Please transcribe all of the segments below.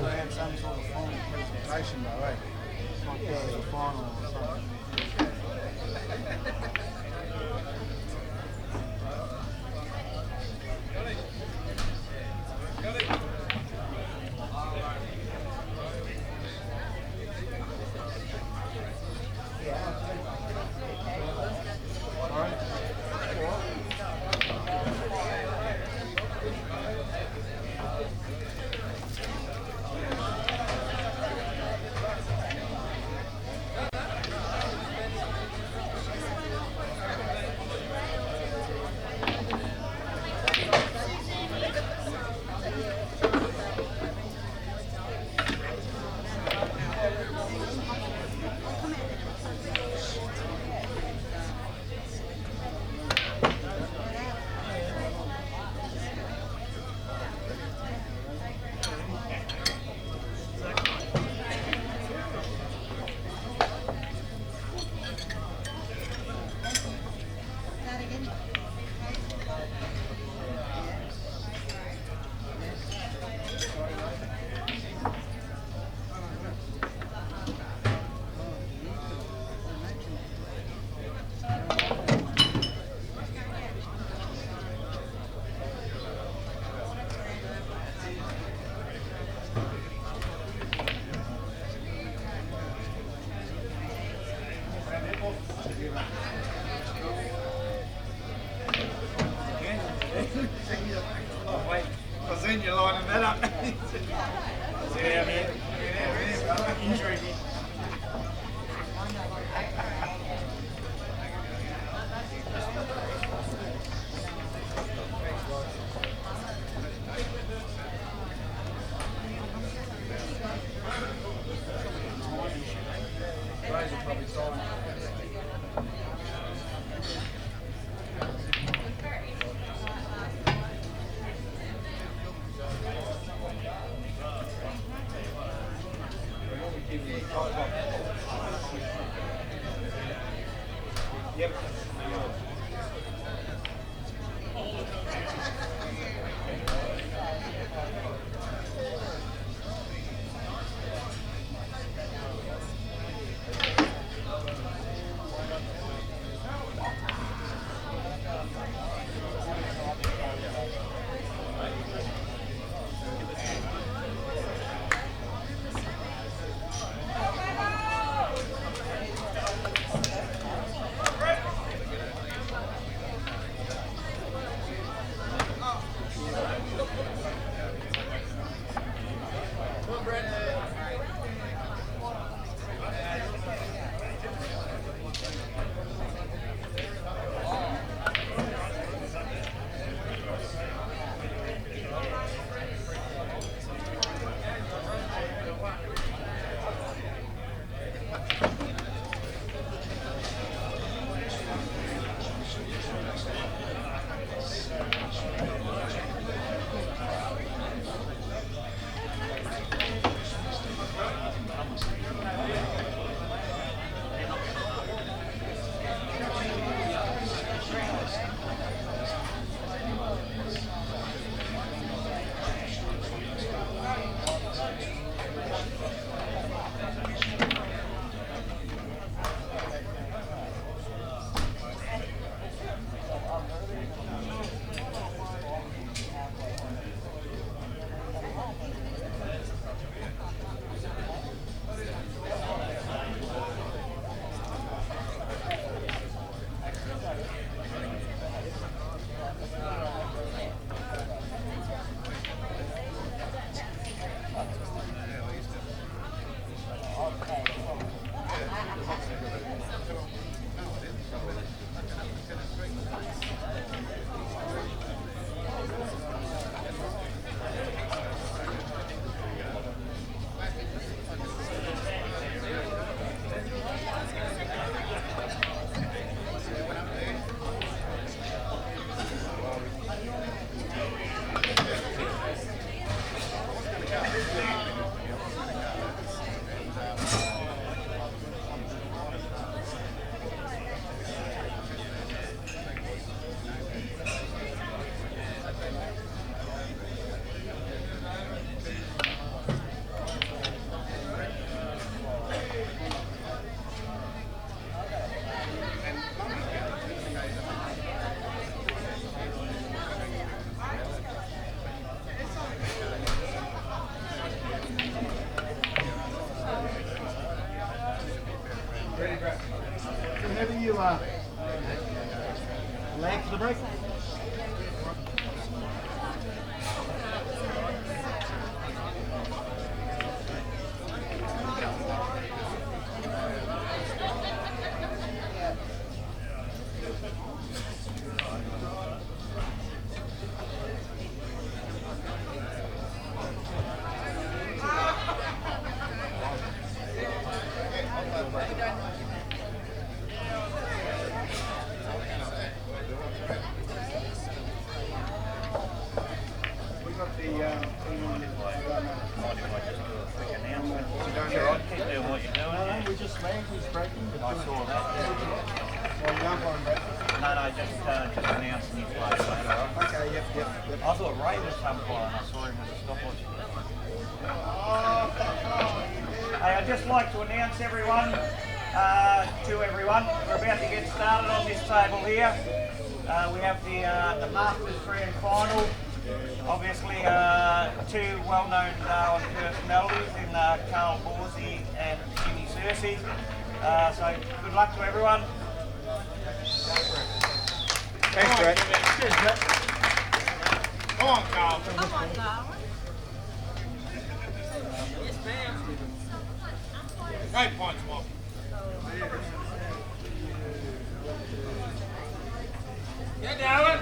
never had some sort of formal presentation though, eh? Like this is the final or something. Oh, wait. I seen you lining that up. Yeah, man. Yeah, injury. Razor probably sold it. Give you a leg for the break? I thought Ray was some fly and I saw him with a stopwatch. Hey, I'd just like to announce everyone, we're about to get started on this table here. We have the Masters Grand Final. Obviously, two well-known personalities in Carl Borsey and Jimmy Searcy. So good luck to everyone. Thanks, Brett. Cheers, Brett. Come on, Carl. Come on, Carl. Yes, ma'am. Great points, Mom. Yeah, Darren.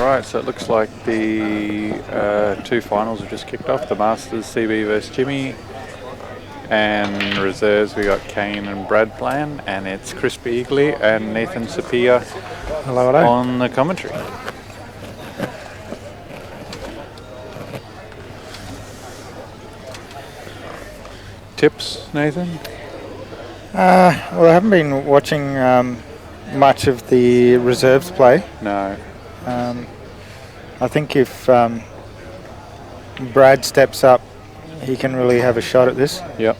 Right, so it looks like the two finals have just kicked off. The Masters CB versus Jimmy. And reserves, we got Kane and Brad Plan, and it's Chris Beagley and Nathan Sapia on the commentary. Tips, Nathan? Well, I haven't been watching much of the reserves play. No. I think if Brad steps up, he can really have a shot at this. Yep.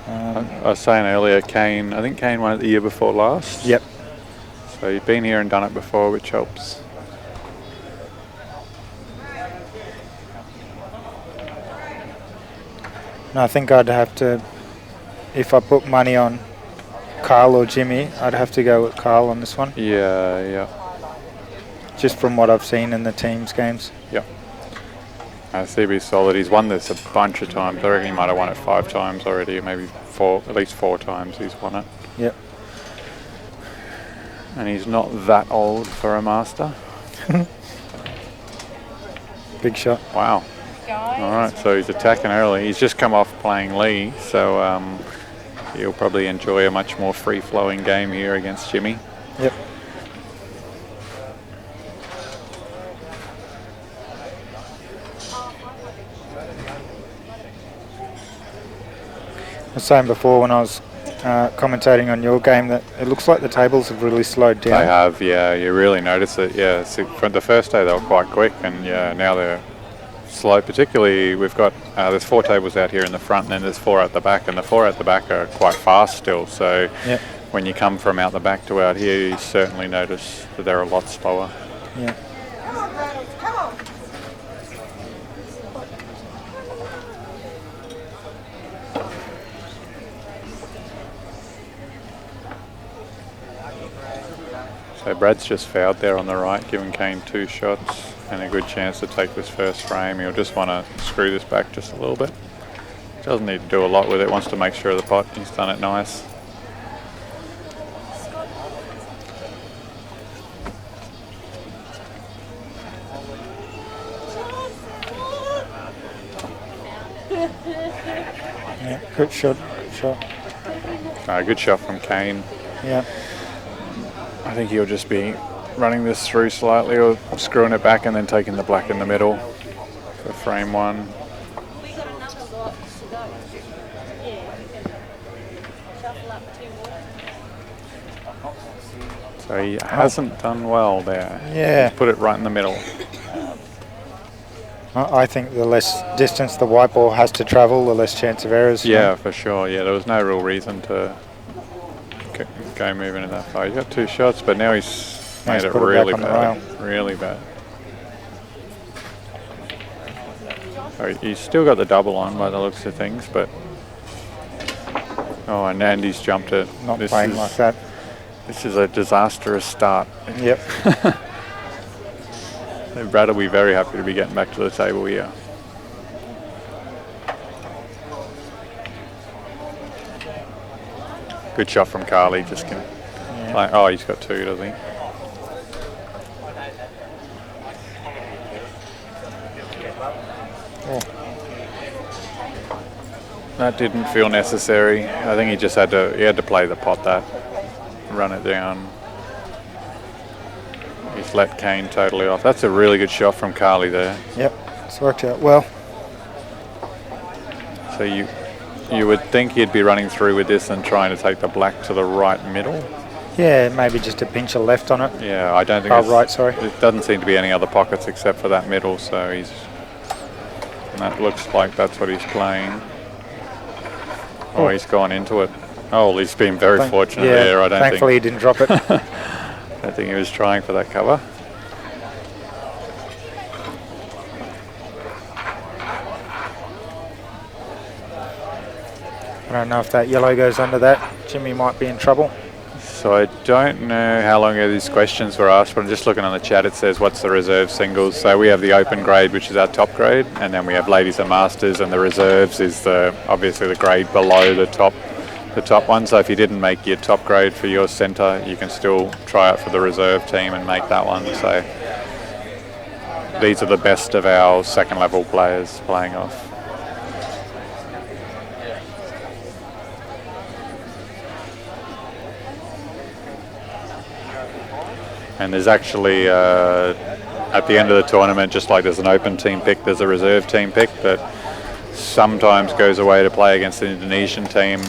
I was saying earlier, Kane, I think Kane won it the year before last. Yep. So he's been here and done it before, which helps. And I think I'd have to, if I put money on Carl or Jimmy, I'd have to go with Carl on this one. Yeah, yeah. Just from what I've seen in the teams games. Yep. CB's solid. He's won this a bunch of times. I reckon he might have won it 5 times already, or maybe 4, at least 4 times he's won it. Yep. And he's not that old for a master. Big shot. Wow. All right, so he's attacking early. He's just come off playing Lee, so he'll probably enjoy a much more free-flowing game here against Jimmy. Yep. I was saying before when I was commentating on your game that it looks like the tables have really slowed down. They have, yeah. You really notice it, yeah. So from the first day they were quite quick, and yeah, now they're slow. Particularly, we've got there's 4 tables out here in the front, and then there's 4 at the back, and the 4 at the back are quite fast still. So yep. When you come from out the back to out here, you certainly notice that they're a lot slower. Yeah. So Brad's just fouled there on the right, giving Kane 2 shots and a good chance to take this first frame. He'll just want to screw this back just a little bit. Doesn't need to do a lot with it, wants to make sure of the pot. He's done it nice. Yeah, good shot, good shot. Good shot from Kane. Yeah. I think he'll just be running this through slightly or screwing it back and then taking the black in the middle for frame 1. So he hasn't done well there. Yeah. He's put it right in the middle. I think the less distance the white ball has to travel, the less chance of errors. Yeah, for sure. Yeah, there was no real reason to go moving in that far. He's got 2 shots, but now he's made it really bad. Really bad. So he's still got the double on by the looks of things, but oh, and Andy's jumped it. Not playing like that. This is a disastrous start. Yep. Brad will be very happy to be getting back to the table here. Good shot from Carly. Just can. Yeah. Oh, he's got 2, doesn't he? Oh. That didn't feel necessary. I think he just had to. He had to play the pot that, run it down. He's let Kane totally off. That's a really good shot from Carly there. Yep, it's worked out well. So you would think he'd be running through with this and trying to take the black to the right middle. Yeah, maybe just a pinch of left on it. Yeah, I don't think. Oh, right, sorry. It doesn't seem to be any other pockets except for that middle. So he's. And that looks like that's what he's playing. Oh, he's gone into it. Oh, he's been very fortunate there. I don't thankfully he didn't drop it. I think he was trying for that cover. I don't know if that yellow goes under that. Jimmy might be in trouble. So I don't know how long ago these questions were asked, but I'm just looking on the chat. It says, what's the reserve singles? So we have the open grade, which is our top grade, and then we have ladies and masters, and the reserves is obviously the grade below the top the top one. So if you didn't make your top grade for your centre, you can still try out for the reserve team and make that one. So these are the best of our second level players playing off. And there's actually, at the end of the tournament, just like there's an open team pick, there's a reserve team pick that sometimes goes away to play against an Indonesian team,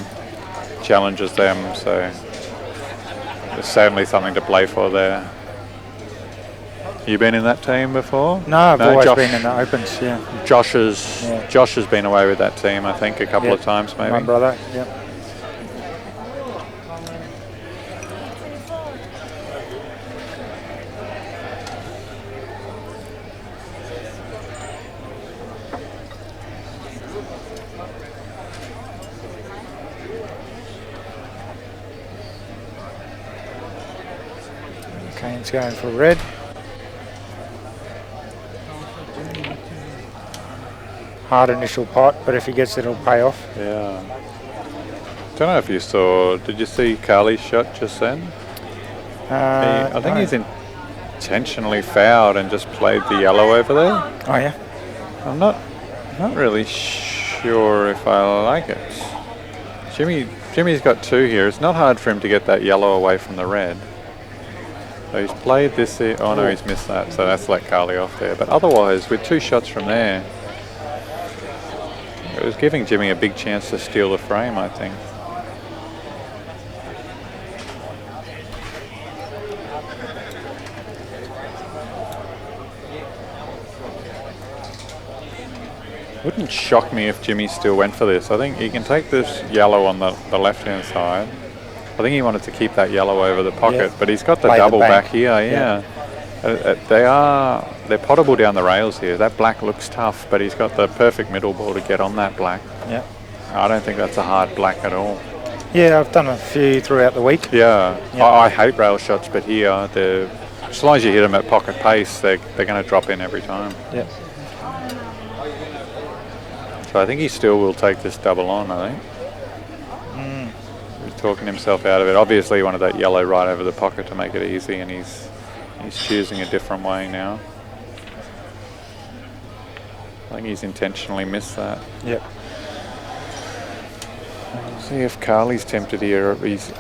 challenges them, so there's certainly something to play for there. You been in that team before? No, I've always Josh, been in the opens, yeah. Josh has been away with that team, I think, a couple of times maybe. My brother, yeah. Kane's going for red. Hard initial pot, but if he gets it, it'll pay off. Yeah. Don't know if you saw, did you see Carly's shot just then? I think he's intentionally fouled and just played the yellow over there. Oh yeah? I'm not really sure if I like it. Jimmy's got two here. It's not hard for him to get that yellow away from the red. So he's played this here. Oh no, he's missed that. So that's let Carly off there. But otherwise, with two shots from there, it was giving Jimmy a big chance to steal the frame, I think. Wouldn't shock me if Jimmy still went for this. I think he can take this yellow on the left-hand side. I think he wanted to keep that yellow over the pocket, but he's got the double back here, yeah. They're potable down the rails here. That black looks tough, but he's got the perfect middle ball to get on that black. Yeah. I don't think that's a hard black at all. Yeah, I've done a few throughout the week. Yeah, I hate rail shots, but here, as long as you hit them at pocket pace, they're going to drop in every time. Yeah. So I think he still will take this double on, I think. He's talking himself out of it. Obviously he wanted that yellow right over the pocket to make it easy, and he's choosing a different way now. I think he's intentionally missed that. Yep. Let's see if Carly's tempted here. He's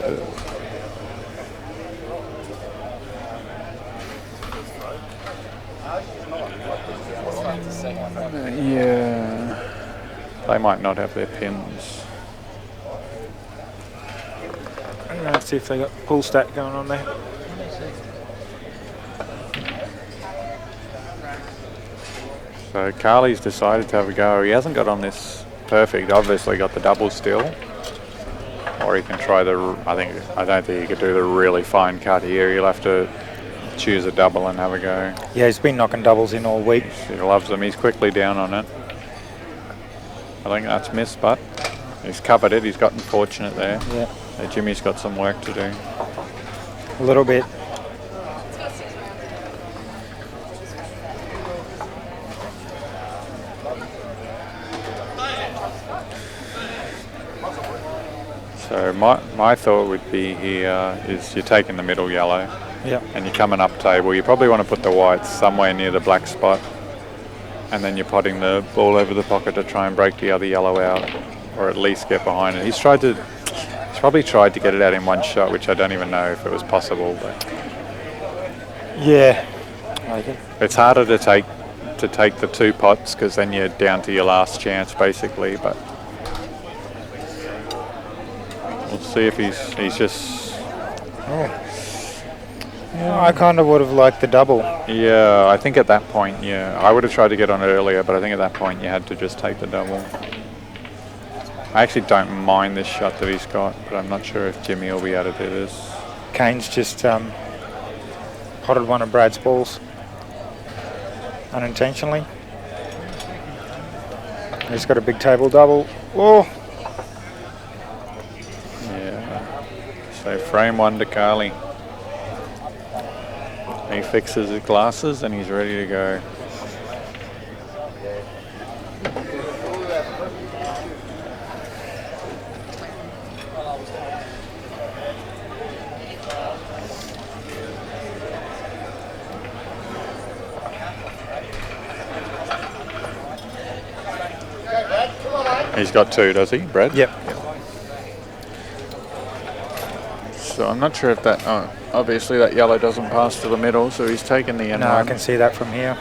yeah. They might not have their pins. Let's see if they got pull stack going on there. So Carly's decided to have a go. He hasn't got on this perfect. Obviously got the double still. Or he can try I don't think he could do the really fine cut here. He'll have to choose a double and have a go. Yeah, he's been knocking doubles in all week. He loves them. He's quickly down on it. I think that's missed, but he's covered it. He's gotten fortunate there. Yeah. Jimmy's got some work to do. A little bit. So my thought would be here is you're taking the middle yellow. Yeah. And you're coming up table. You probably want to put the whites somewhere near the black spot. And then you're potting the ball over the pocket to try and break the other yellow out, or at least get behind it. He's probably tried to get it out in one shot, which I don't even know if it was possible. But yeah, it's harder to take the two pots because then you're down to your last chance basically. But we'll see if he's just. Yeah, I kind of would have liked the double. Yeah, I think at that point, yeah, I would have tried to get on it earlier, but I think at that point you had to just take the double. I actually don't mind this shot that he's got, but I'm not sure if Jimmy will be able to do this. Kane's just potted one of Brad's balls unintentionally. He's got a big table double. Oh! Yeah. So frame one to Carly. He fixes his glasses and he's ready to go. He's got 2, does he, Brad? Yep. So I'm not sure if that... Oh, obviously that yellow doesn't pass to the middle, so he's taken the end No, I one. can see that from here.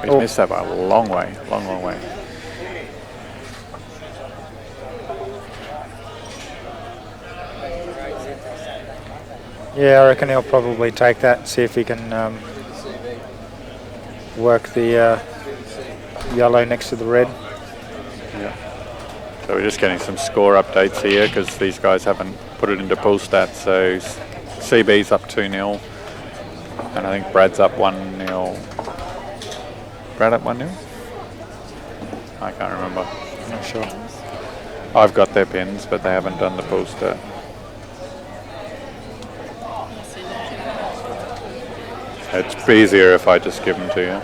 He's missed that by a long way. Long way. Yeah, I reckon he'll probably take that and see if he can work the yellow next to the red. Yeah. So we're just getting some score updates here because these guys haven't put it into pool stats. So CB's up 2-0, and I think Brad's up 1-0. Brad up 1-0? I can't remember. Not sure. I've got their pins, but they haven't done the pool stat. It's easier if I just give them to you.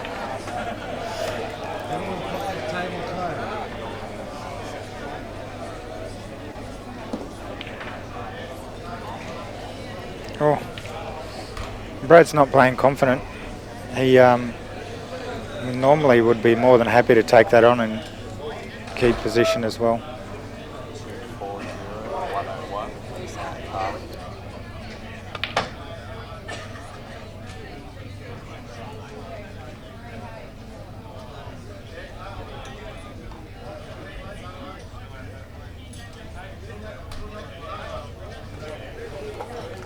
Oh, Brad's not playing confident. He normally would be more than happy to take that on and keep position as well.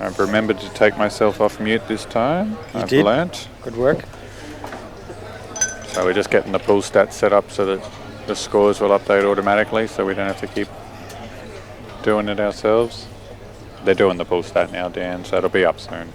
I've remembered to take myself off mute this time. I've did. learnt. Good work. So we're just getting the pool stats set up so that the scores will update automatically, so we don't have to keep doing it ourselves. They're doing the pool stat now, Dan, so it'll be up soon.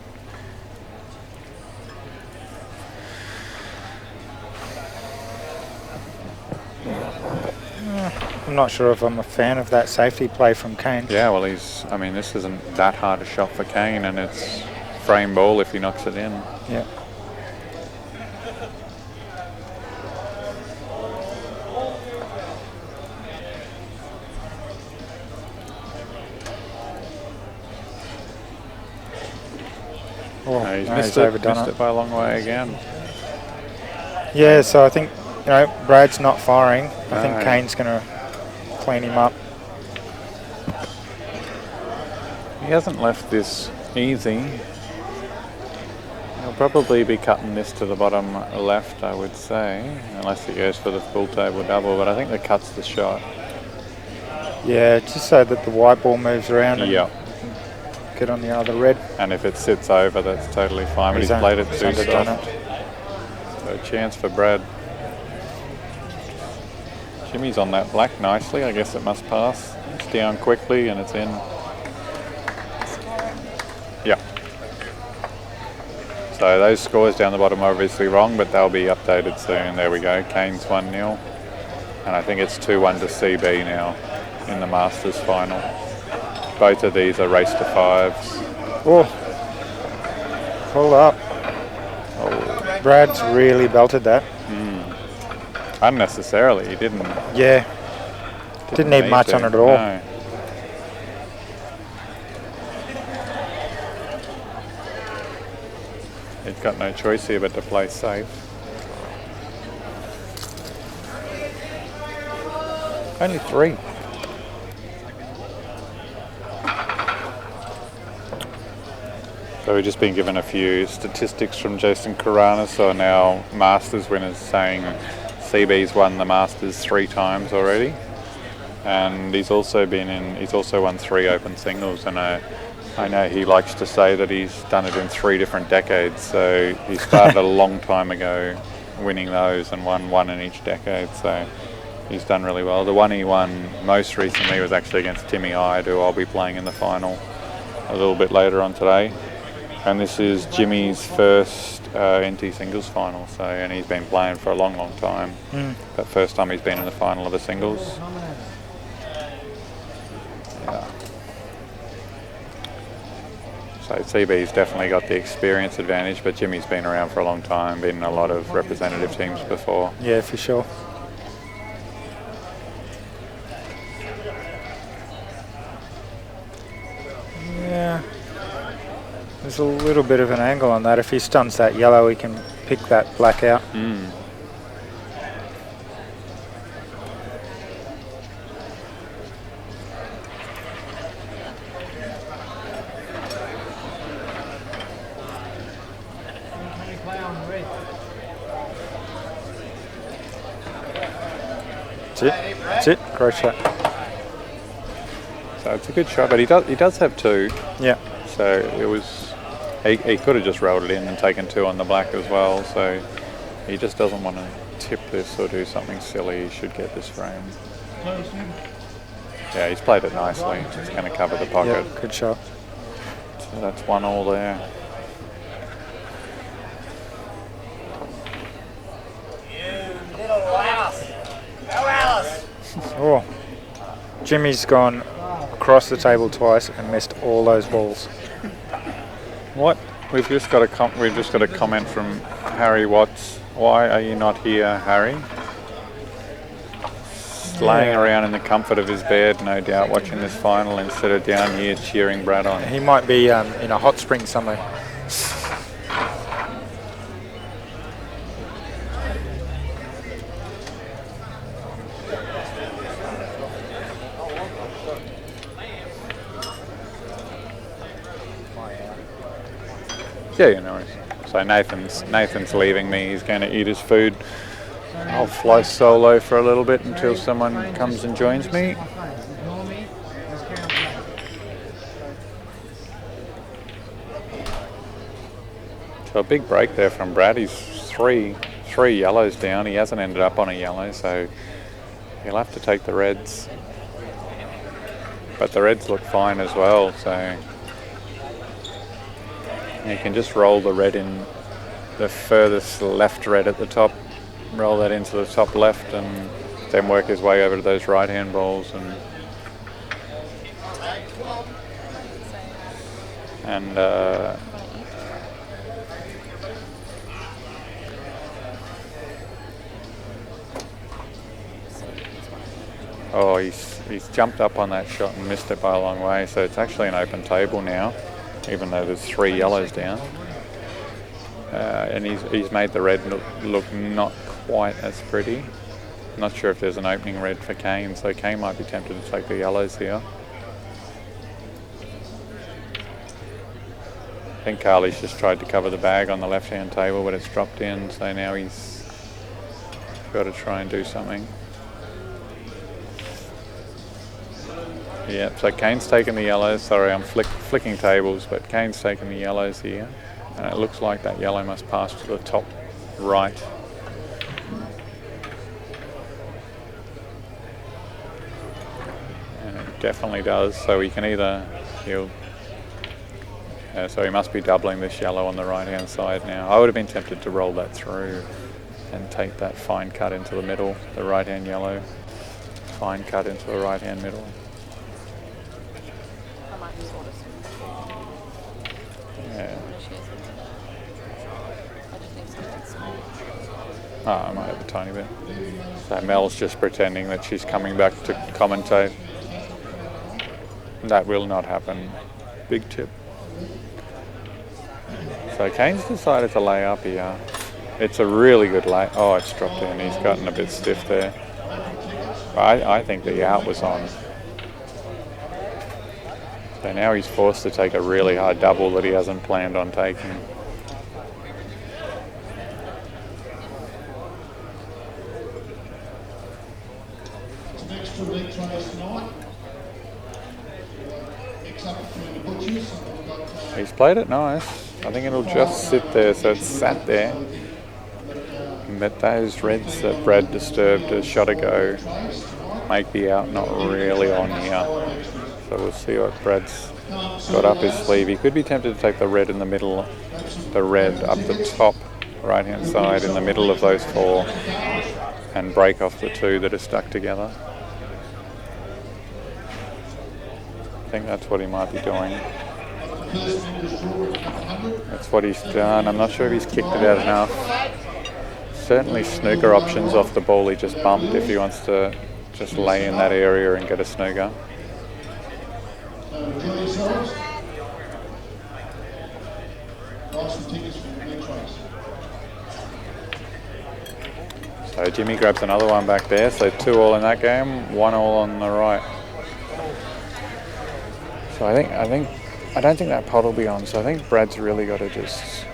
I'm not sure if I'm a fan of that safety play from Kane. Yeah, well, I mean, this isn't that hard a shot for Kane, and it's frame ball if he knocks it in. Yeah. Oh, No, he's no, missed overdone it by a long way again. Yeah, so I think, Brad's not firing. I think No. Kane's going to clean him up. He hasn't left this easy. He'll probably be cutting this to the bottom left, I would say, unless he goes for the full table double, but I think the cut's the shot. Yeah, just so that the white ball moves around and Yeah. get on the other red. And if it sits over, that's totally fine, but he's un- played it he's too underdone soft. it. So a chance for Brad. Jimmy's on that black nicely. I guess it must pass. It's down quickly and it's in. Yeah. So those scores down the bottom are obviously wrong, but they'll be updated soon. There we go. Kane's 1-0. And I think it's 2-1 to CB now in the Masters final. Both of these are race to fives. Oh, pull up. Oh, Brad's really belted that. unnecessarily. He didn't Yeah. Didn't need much to. on it at all. No. He's got no choice here but to play safe. Only 3. So we've just been given a few statistics from Jason Carana. So now Masters winners saying CB's won the Masters 3 times already, and he's also won 3 Open singles. And I know he likes to say that he's done it in 3 different decades. So he started a long time ago, winning those, and won 1 in each decade. So he's done really well. The one he won most recently was actually against Timmy Hyde, who I'll be playing in the final a little bit later on today. And this is Jimmy's first NT singles final, and he's been playing for a long, long time. But first time he's been in the final of a singles. Yeah. So CB's definitely got the experience advantage, but Jimmy's been around for a long time, been in a lot of representative teams before. Yeah, for sure. Yeah. There's a little bit of an angle on that. If he stuns that yellow, he can pick that black out. That's it. That's it. Great shot. So it's a good shot, but he does have 2. Yeah. So it was, he could have just rolled it in and taken 2 on the black as well. So he just doesn't want to tip this or do something silly. He should get this frame. Yeah, he's played it nicely. It's going to cover the pocket. Yeah, good shot. So that's 1-all there. You little Alice. Go Alice. Oh, Jimmy's gone across the table twice and missed all those balls. What? We've just got a comment from Harry Watts. Why are you not here, Harry? Laying around in the comfort of his bed, no doubt, watching this final instead of down here cheering Brad on. He might be in a hot spring somewhere. Yeah, you know. So Nathan's leaving me. He's going to eat his food. I'll fly solo for a little bit until someone comes and joins me. Ignore me. Let's carry on playing. So a big break there from Brad. He's three yellows down. He hasn't ended up on a yellow, so he'll have to take the reds. But the reds look fine as well, so you can just roll the red in the furthest left red at the top, roll that into the top left, and then work his way over to those right hand balls and oh, he's jumped up on that shot and missed it by a long way, so it's actually an open table now, even though there's 3 yellows down. And he's made the red look not quite as pretty. Not sure if there's an opening red for Kane, so Kane might be tempted to take the yellows here. I think Carly's just tried to cover the bag on the left-hand table, but it's dropped in, so now he's got to try and do something. Yeah, so Kane's taken the yellows. Sorry, I'm flicking tables, but Kane's taken the yellows here. And it looks like that yellow must pass to the top right. And it definitely does. So he can so he must be doubling this yellow on the right-hand side now. I would have been tempted to roll that through and take that fine cut into the middle, the right-hand yellow. Fine cut into the right-hand middle. Yeah. Oh, I might have a tiny bit. So Mel's just pretending that she's coming back to commentate. That will not happen. Big tip. So Kane's decided to lay up here. It's a really good lay. Oh, it's dropped in. He's gotten a bit stiff there. I think the out was on. So now he's forced to take a really hard double that he hasn't planned on taking. He's played it nice. I think it'll just sit there, so it's sat there. But those reds that Brad disturbed a shot ago make the out not really on here. So we'll see what Brad's got up his sleeve. He could be tempted to take the red in the middle, the red up the top right hand side in the middle of those 4 and break off the 2 that are stuck together. I think that's what he might be doing. That's what he's done. I'm not sure if he's kicked it out enough. Certainly snooker options off the ball he just bumped if he wants to just lay in that area and get a snooker. So Jimmy grabs another one back there, so 2 all in that game, 1 all on the right. So I don't think that pot will be on, so I think Brad's really got to just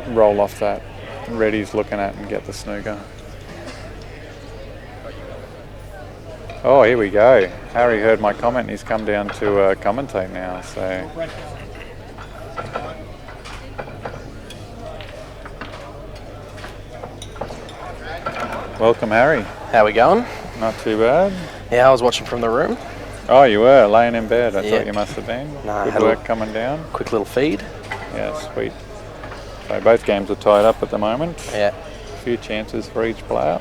roll off that red he's looking at and get the snooker. Oh, here we go. Harry heard my comment. He's come down to commentate now. So, welcome, Harry. How we going? Not too bad. Yeah, I was watching from the room. Oh, you were laying in bed. I Yeah. thought you must have been. Nah, Good had a work coming down. Quick little feed. Yeah, sweet. So both games are tied up at the moment. Yeah. A few chances for each player.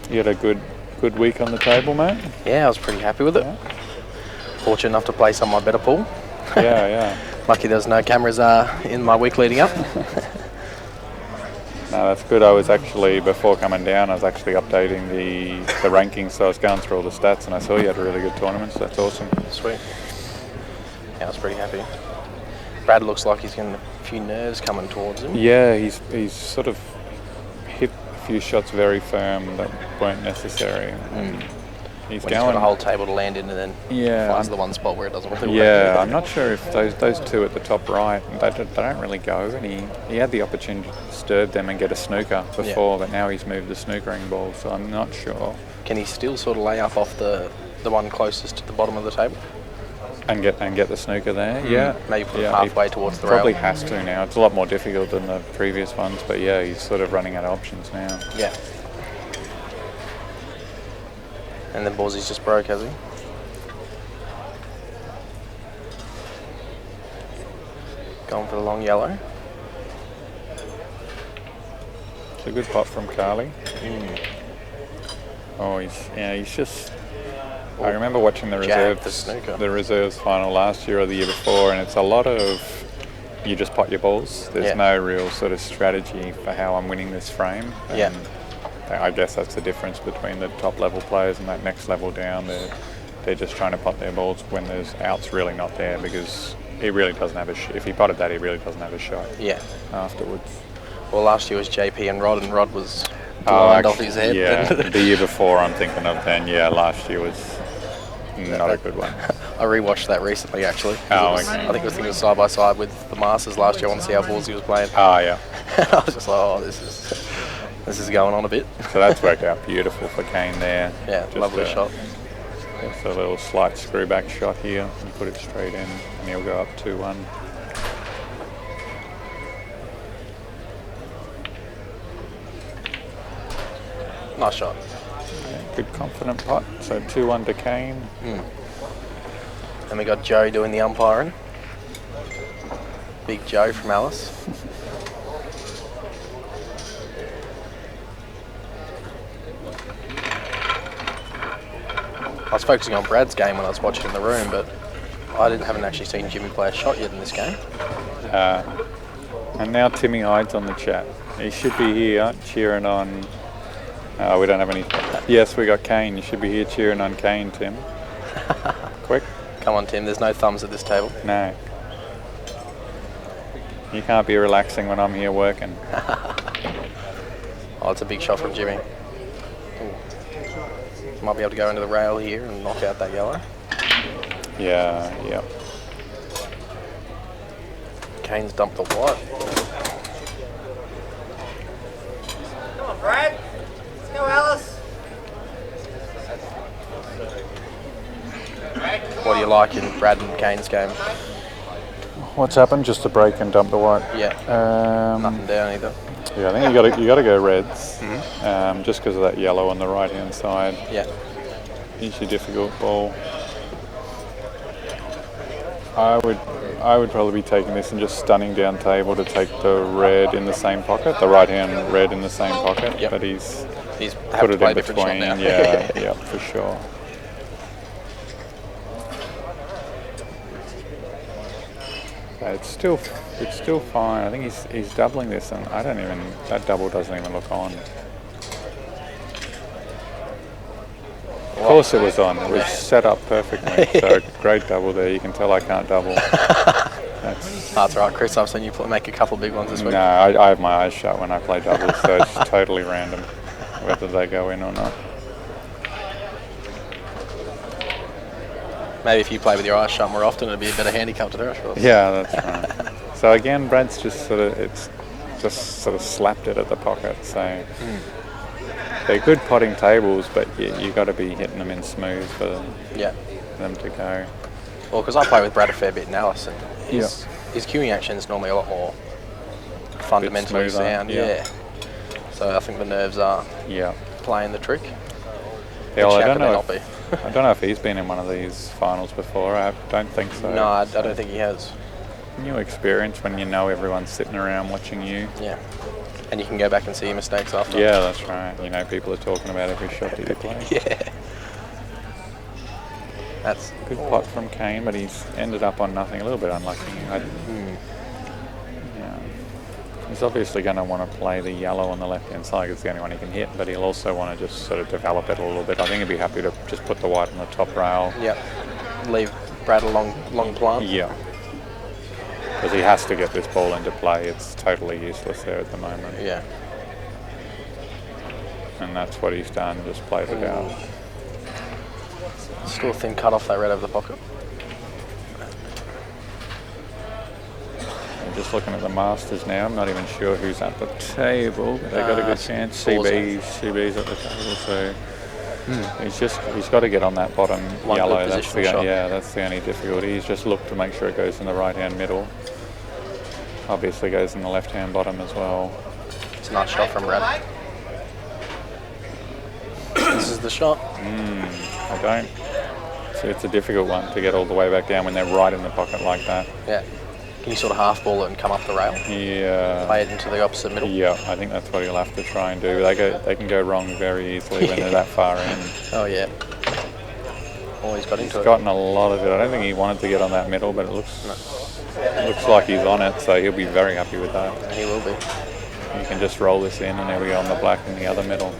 You had a good week on the table, mate. Yeah, I was pretty happy with it. Yeah. Fortunate enough to play some of my better pool. Yeah. Lucky there's no cameras in my week leading up. No, that's good. I was actually, before coming down, I was actually updating the rankings, so I was going through all the stats and I saw you had a really good tournament, so that's awesome. Sweet. Yeah, I was pretty happy. Brad looks like he's getting a few nerves coming towards him. Yeah, he's sort of hit a few shots very firm that weren't necessary. He's When he's got a whole table to land in and then finds the one spot where it doesn't really work. Yeah, I'm not sure if those two at the top right, they don't really go. And he had the opportunity to disturb them and get a snooker before, but now he's moved the snookering ball, so I'm not sure. Can he still sort of lay up off the one closest to the bottom of the table? And get the snooker there, yeah. Maybe put it he halfway towards the probably rail. has to now. It's a lot more difficult than the previous ones, but yeah, he's sort of running out of options now. Yeah. And then Ballsy's just broke, has he? Going for the long yellow. It's a good pot from Carly. Oh, he's just. I remember watching the Jack reserves, the reserves final last year or the year before, and it's a lot of you just pot your balls. There's no real sort of strategy for how I'm winning this frame. Yeah. And I guess that's the difference between the top level players and that next level down. They're just trying to pot their balls when there's outs really not there, because he really doesn't have if he potted that, he really doesn't have a shot. Yeah. Afterwards. Well, last year was JP and Rod was blind off his head. Yeah, the year before I'm thinking of then. Yeah, last year was not a good one. I rewatched that recently, actually. Oh, I think it was side by side with the Masters last year. I want to see how Ballsy was playing. Oh, yeah. I was just like, oh, this is going on a bit. So that's worked out beautiful for Kane there. Yeah, Just lovely shot. Just a little slight screw back shot here. You put it straight in and he'll go up 2-1. Nice shot. Yeah, good confident pot. So 2-1 to Kane. And we got Joe doing the umpiring. Big Joe from Alice. I was focusing on Brad's game when I was watching in the room, but haven't actually seen Jimmy play a shot yet in this game. And now Timmy Hyde's on the chat. He should be here cheering on. We don't have any. Yes, we got Kane. You should be here cheering on Kane, Tim. Quick. Come on, Tim. There's no thumbs at this table. No. You can't be relaxing when I'm here working. Oh, it's a big shot from Jimmy. Ooh. Might be able to go into the rail here and knock out that yellow. Yeah. Kane's dumped the white. Come on, Brad. Let's go, Alice. What do you like in Brad and Kane's game? What's happened? Just a break and dump the white. Yeah. Nothing down either. Yeah, I think you got to go reds, just because of that yellow on the right hand side. Yeah. Usually difficult ball. I would probably be taking this and just stunning down table to take the red in the same pocket, the right hand red in the same pocket. Yep. But he's had put to it play in a different shot between. now. Yeah, for sure. It's still fine. I think he's doubling this, and that double doesn't even look on. Of course it was on. It was set up perfectly. So great double there. You can tell I can't double. That's all right, Chris. I've seen you make a couple of big ones this week. No, I have my eyes shut when I play doubles, so it's totally random whether they go in or not. Maybe if you play with your eyes shut more often, it'd be a better handicap to do, I suppose. Yeah, that's right. So again, Brad's just sort of slapped it at the pocket. So they're good potting tables, but you got to be hitting them in smooth for Yeah. them to go. Well, because I play with Brad a fair bit in Alice, and his cueing action is normally a lot more fundamentally smoother, sound. yeah. Yeah. So I think the nerves are Yeah. playing the trick. Yeah, well, Which I how don't can they know. not be? I don't know if he's been in one of these finals before. I don't think so. No, I don't think he has. New experience when you know everyone's sitting around watching you. Yeah. And you can go back and see your mistakes after. Yeah, that's right. You know, people are talking about every shot that you play. Yeah. That's Good pot from Kane, but he's ended up on nothing. A little bit unlucky. Yeah. He's obviously going to want to play the yellow on the left-hand side because it's the only one he can hit, but he'll also want to just sort of develop it a little bit. I think he'd be happy to just put the white on the top rail. yeah. Leave Brad a long plant. Yeah. Because he has to get this ball into play. It's totally useless there at the moment. Yeah. And that's what he's done, just played it out. Still a thin cut off that red over the pocket. I'm just looking at the Masters now. I'm not even sure who's at the table, but they've got a good chance. CB's at the table, so he's got to get on that bottom One yellow. good That's positional shot. that's the only difficulty. He's just looked to make sure it goes in the right-hand middle. Obviously goes in the left-hand bottom as well. It's a nice shot from Brad. This is the shot. I don't. So it's a difficult one to get all the way back down when they're right in the pocket like that. Yeah. Can you sort of half ball it and come up the rail? Yeah. Play it into the opposite middle? Yeah, I think that's what he'll have to try and do. They can go wrong very easily when they're that far in. Oh, yeah. Oh, he's got He's into it. gotten a lot of it. I don't think he wanted to get on that middle, but it looks like he's on it, so he'll be very happy with that. He will be. You can just roll this in, and there we go on the black in the other middle.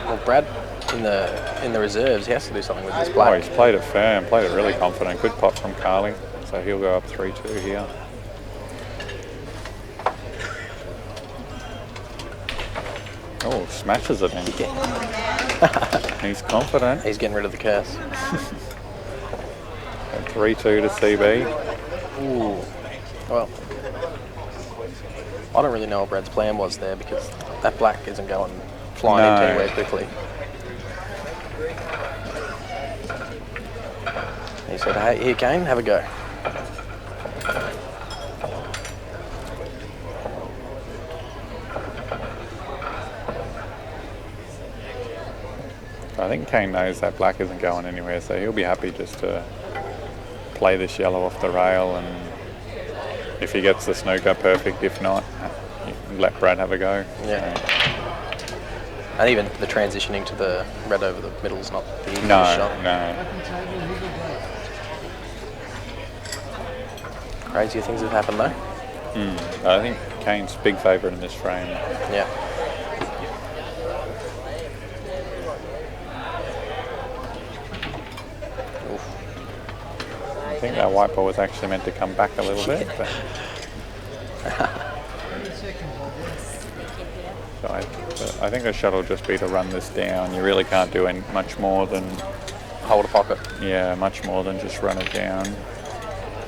Well, Brad, in the reserves, he has to do something with this Oh, black. he's played it firm, played it really confident. Good pot from Carly, so he'll go up 3-2 here. Oh, smashes it in. He's confident. He's getting rid of the curse. 3-2 to CB. Ooh. Well, I don't really know what Brad's plan was there because that black isn't going flying into No. anywhere quickly. He said, hey, here, Kane, have a go. I think Kane knows that black isn't going anywhere, so he'll be happy just to play this yellow off the rail, and if he gets the snooker, perfect. If not, let Brad have a go. Yeah. And even the transitioning to the red over the middle is not the easiest No, shot. no. Crazier things have happened though. I think Kane's big favourite in this frame. Yeah. I think that white ball was actually meant to come back a little bit. But so I think the shot will just be to run this down. You really can't do much more than, Hold a pocket. much more than just run it down.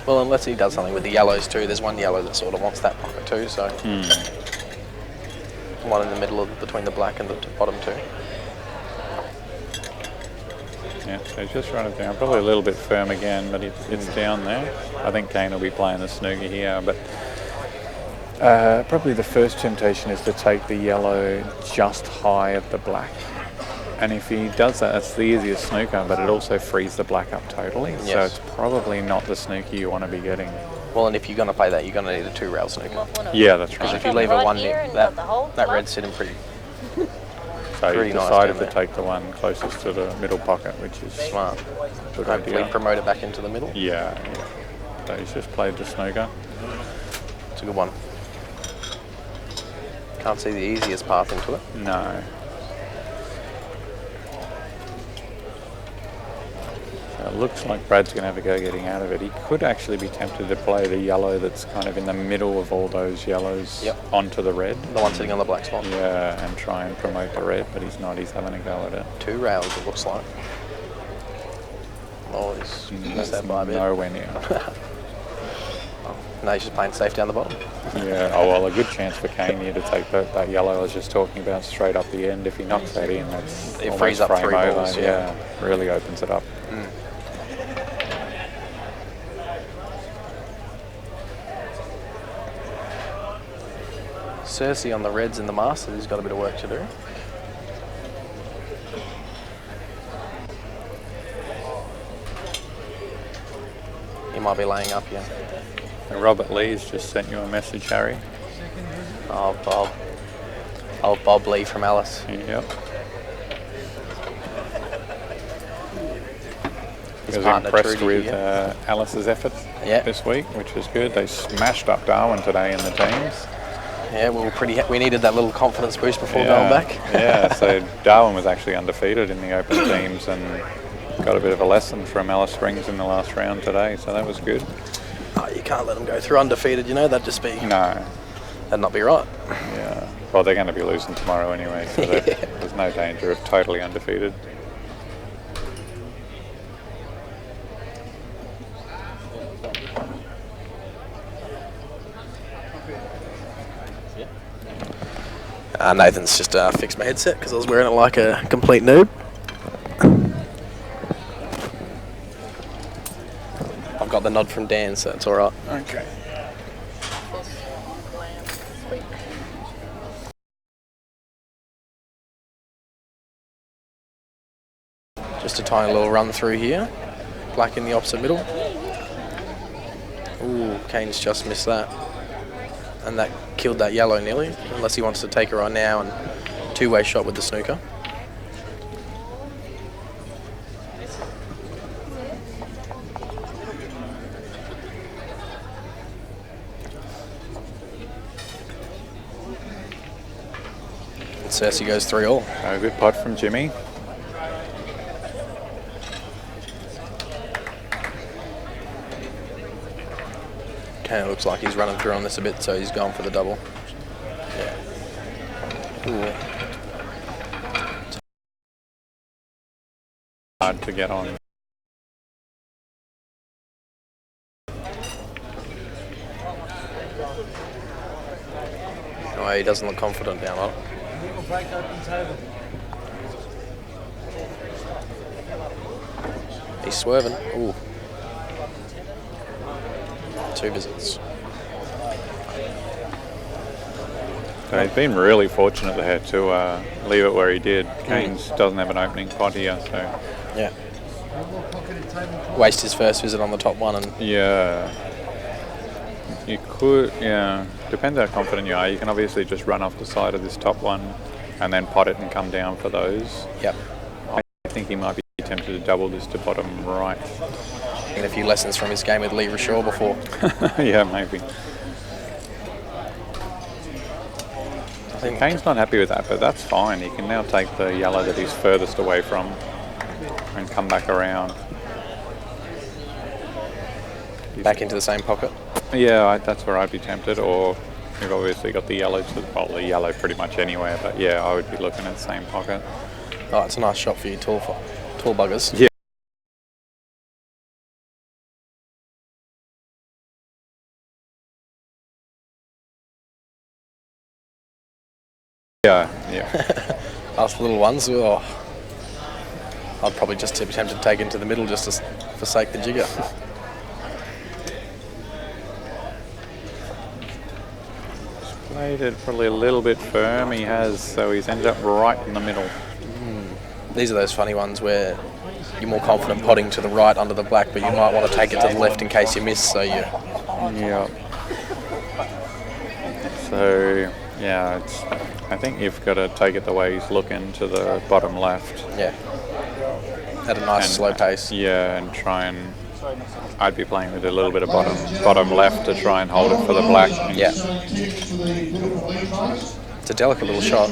Well, unless he does something with the yellows too. There's one yellow that sort of wants that pocket too, so one in the middle of between the black and the bottom two. Yeah, so just run it down. Probably a little bit firm again, but it's down there. I think Kane will be playing the snooker here, but probably the first temptation is to take the yellow just high of the black. And if he does that, that's the easiest snooker, but it also frees the black up totally. So Yes. it's probably not the snooker you want to be getting. Well, and if you're going to play that, you're going to need a 2-rail snooker. Yeah, that's Because right. if you leave a one here nip, and that got the whole red's sitting pretty So you pretty nice decided down to there. take the one closest to the middle pocket, which is smart. good Hopefully idea. promote it back into the middle. Yeah. So he's just played the snooker. It's a good one. Can't see the easiest path into it. No. So it looks like Brad's going to have a go getting out of it. He could actually be tempted to play the yellow that's kind of in the middle of all those yellows Yep. onto the red. The one sitting on the black spot. Yeah, and try and promote the red, but he's not. He's having a go at it. 2 rails, it looks like. Oh, he's missed that by a bit. Nowhere near. No, he's just playing safe down the bottom. Yeah, oh well, a good chance for Kane here to take that yellow I was just talking about straight up the end. If he knocks that in, that's It almost frees up frame 3 over. balls, Yeah, really opens it up. Cersei on the Reds in the Masters, he's got a bit of work to do. He might be laying up here. And Robert Lee's just sent you a message, Harry. Oh, Bob. Oh, Bob Lee from Alice. Yep. His I was partner, impressed Trudy, with here. Alice's efforts Yeah. this week, which was good. They smashed up Darwin today in the teams. Yeah, we were pretty. We needed that little confidence boost before going back. Yeah, so Darwin was actually undefeated in the open teams and got a bit of a lesson from Alice Springs in the last round today, so that was good. Oh, you can't let them go through undefeated. You know, that'd just be. No, That'd not be right. yeah. Well, they're going to be losing tomorrow anyway, so there's no danger of totally undefeated. Nathan's just fixed my headset because I was wearing it like a complete noob. I've got the nod from Dan, so it's all right. Okay. Just a tiny little run through here. Black in the opposite middle. Ooh, Kane's just missed that. And that killed that yellow nearly, unless he wants to take her on now and two-way shot with the snooker. And Cersei goes 3-all. A good pot from Jimmy. Kane looks like he's running through on this a bit, so he's going for the double. Yeah. Ooh. Hard to get on. Oh, he doesn't look confident down on it. He's swerving. Ooh. 2 visits. So he's been really fortunate there to leave it where he did. Keynes doesn't have an opening pot here, so Yeah. Waste his first visit on the top one and yeah. You could, yeah, depends how confident you are. You can obviously just run off the side of this top one and then pot it and come down for those. yep. I think he might be tempted to double this to bottom right. Get a few lessons from his game with Lee Rashaw before. Yeah, maybe. I think Kane's not happy with that, but that's fine. He can now take the yellow that he's furthest away from and come back around. back into the same pocket. Yeah, that's where I'd be tempted, or you've obviously got the yellow to the yellow pretty much anywhere, but yeah, I would be looking at the same pocket. Oh, it's a nice shot for you tall buggers. Yeah. Yeah. Us little ones, oh, I'd probably just be tempted to take into the middle just to forsake the jigger. Played it probably a little bit firm. He has, so he's ended up right in the middle. These are those funny ones where you're more confident potting to the right under the black, but you might want to take it to the left in case you miss, so you... Yeah. So, yeah, I think you've got to take it the way he's looking to the bottom left. Yeah. At a nice And, slow pace. Yeah, and try and... I'd be playing with a little bit of bottom left to try and hold it for the black. Yeah. It's a delicate little shot.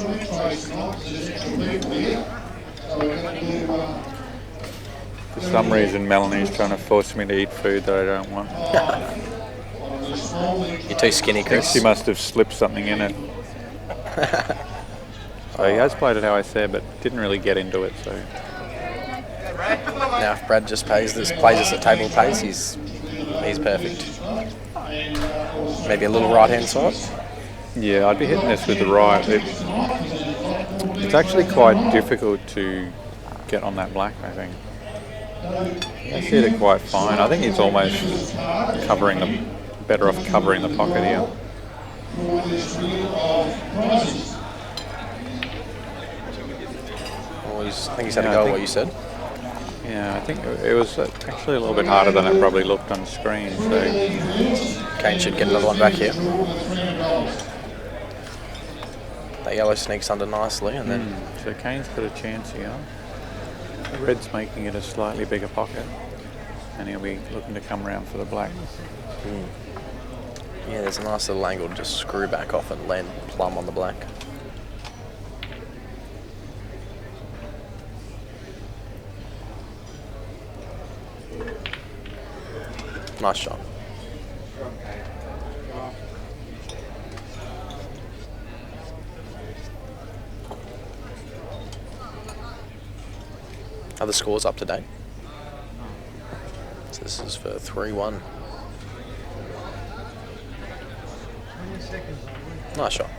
For some reason, Melanie's trying to force me to eat food that I don't want. You're too skinny, I think Chris. she must have slipped something in it. So he has played it how I said, but didn't really get into it. So Now, if Brad just plays this at table pace, he's perfect. Maybe a little right-hand side. Yeah, I'd be hitting this with the right. It's actually quite difficult to get on that black, I think. He's hit it quite fine. I think he's almost better off covering the pocket here. I think he's had a go at what you said. Yeah, I think it was actually a little bit harder than it probably looked on screen. So Kane should get another one back here. That yellow sneaks under nicely, and then so Kane's got a chance here. Red's making it a slightly bigger pocket, and he'll be looking to come round for the black. yeah, there's a nice little angle to just screw back off and land plumb on the black. Nice shot. Are the scores up to date? So this is for 3-1. Nice shot.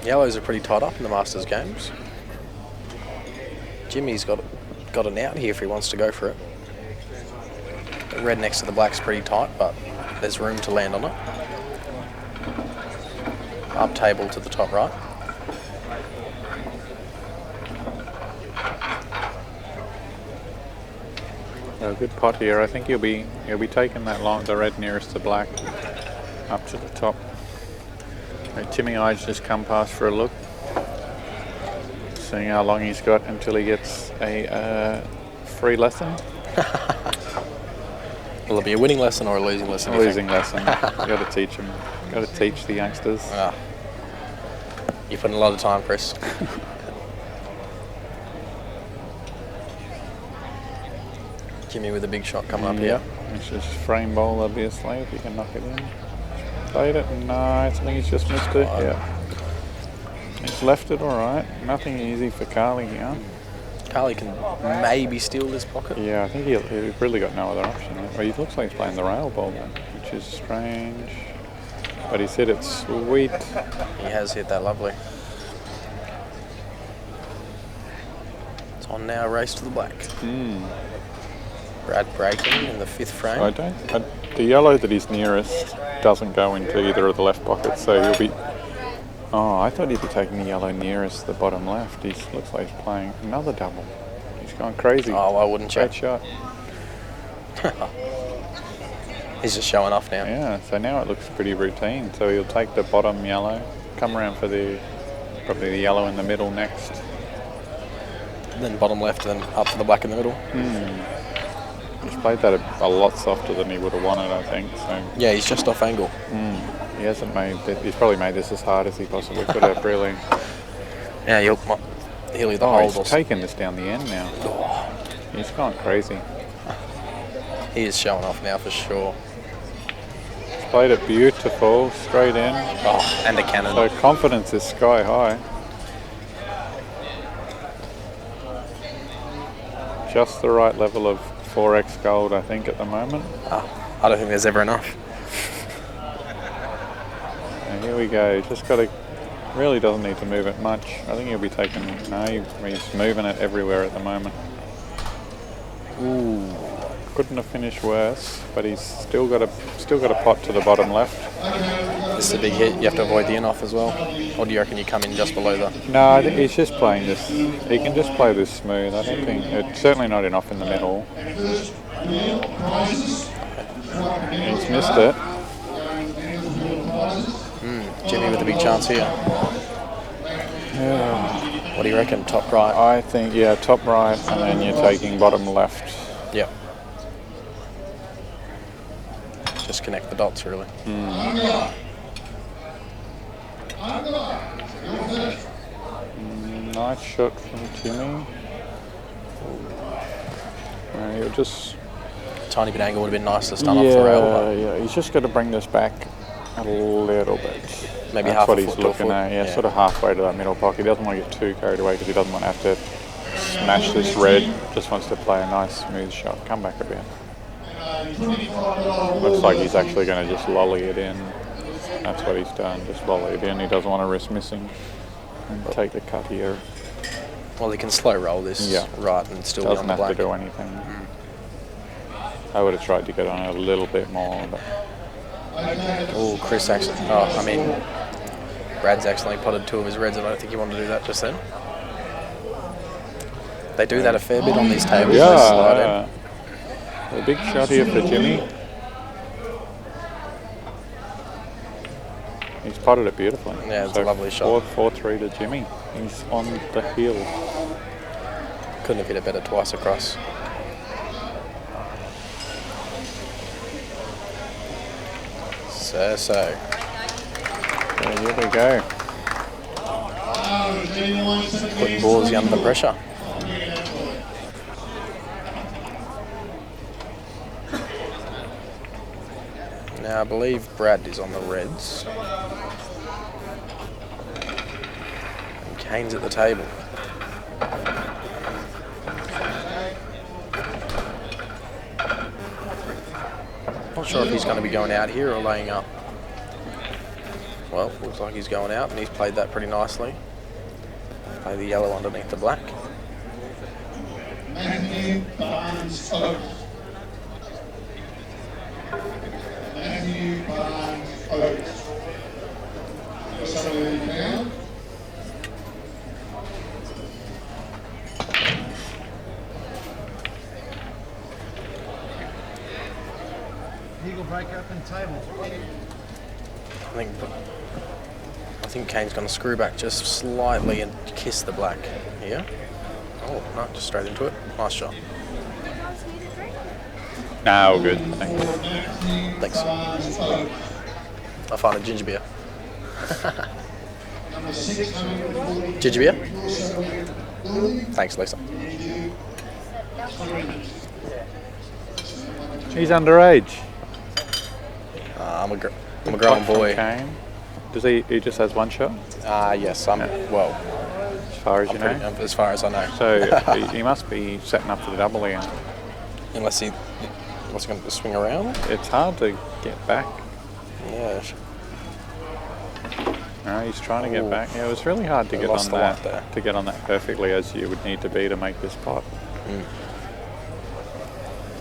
Yellows are pretty tied up in the Masters games. Jimmy's got an out here if he wants to go for it. The red next to the black's pretty tight, but there's room to land on it. Up table to the top right. A good pot here. I think he'll be taking the red nearest the black up to the top. Timmy Ides just come past for a look, seeing how long he's got until he gets a free lesson. Will it be a winning lesson or a losing lesson? A losing lesson. Got to teach him. Got to teach the youngsters. You put in a lot of time, Chris. Jimmy with a big shot coming up here. It's just frame bowl, obviously, if you can knock it in. Played it? No, I think he's just missed it. Yeah. He's left it all right. Nothing easy for Carly here. Carly can maybe steal this pocket. Yeah, I think he's really got no other option. Well, he looks like he's playing the rail ball then, which is strange. But he's hit it sweet. He has hit that lovely. It's on now, race to the black. Brad breaking in the 5th frame. The yellow that he's nearest doesn't go into either of the left pockets, so he'll be... Oh, I thought he'd be taking the yellow nearest the bottom left. He looks like he's playing another double. He's gone crazy. Oh, I wouldn't check. Great shot. He's just showing off now. Yeah, so now it looks pretty routine. So he'll take the bottom yellow, come around for probably the yellow in the middle next. Then bottom left, then up for the black in the middle. He's played that a lot softer than he would have wanted, I think. So yeah, he's just off angle. He hasn't he's probably made this as hard as he possibly could have, really. Yeah, he'll hit the hole. He's taking this down the end now. He's gone crazy. He is showing off now for sure. He's played it beautiful, straight in. Oh, and a cannon. So confidence is sky high. Just the right level of 4x gold, I think, at the moment. I don't think there's ever enough. And here we go. Just got to. Really doesn't need to move it much. I think he'll be taking. No, he's moving it everywhere at the moment. Ooh, couldn't have finished worse, but he's still got a pot to the bottom left. This is a big hit. You have to avoid the in-off as well. Or do you reckon you come in just below the... No, I think he's just playing this. He can just play this smooth. I don't think... It's certainly not enough in the middle. He's missed it. Jimmy with a big chance here. Yeah. What do you reckon? Top right? I think, yeah, top right, and then you're taking bottom left. Yep. Just connect the dots, really. Nice shot from Timmy. He'll just... Tiny bit angle would have been nice to stun off the rail. But yeah, he's just got to bring this back A little bit. Maybe That's half what a he's foot to a looking foot, at. Yeah, yeah. sort of halfway to that middle pocket. He doesn't want to get too carried away because he doesn't want to have to smash this red. Just wants to play a nice smooth shot. Come back a bit. Looks like he's actually going to just lolly it in. That's what he's done. Just lolly it in. He doesn't want to risk missing and take the cut here. Well, he can slow roll this Yeah. right and still be on Doesn't the have to black. do anything. I would have tried to get on it a little bit more, but Oh, Chris actually. Oh, I mean, Brad's accidentally potted 2 of his reds, and I don't think he wanted to do that just then. They do that a fair bit on these tables. They slide in. yeah. A big shot here for Jimmy. He's potted it beautifully. Yeah, it's a lovely shot. 4-3 to Jimmy. He's on the hill. Couldn't have hit it better twice across. So. So here we go. Putting Ballsy under the pressure. Now I believe Brad is on the reds. And Kane's at the table. Not sure if he's going to be going out here or laying up. Well, looks like he's going out and he's played that pretty nicely. Play the yellow underneath the black. Matthew Barnes Oates. Matthew Barnes Oates. Somebody found? Eagle break open table. I think Kane's going to screw back just slightly and kiss the black here. Oh, no, just straight into it. Nice shot. No, good. Thanks. Thanks. I'll find a ginger beer. Ginger beer? Thanks, Lisa. He's underage. I'm a grown boy. Kane. Does he just has one shot, Yes, well, as far as you know? as far as I know. So he must be setting up for the double here. Unless he was going to swing around. It's hard to get back. Yeah. No, he's trying to get Ooh. back. Yeah, it was really hard to They get on lost the light that. there. To get on that perfectly as you would need to be to make this pot.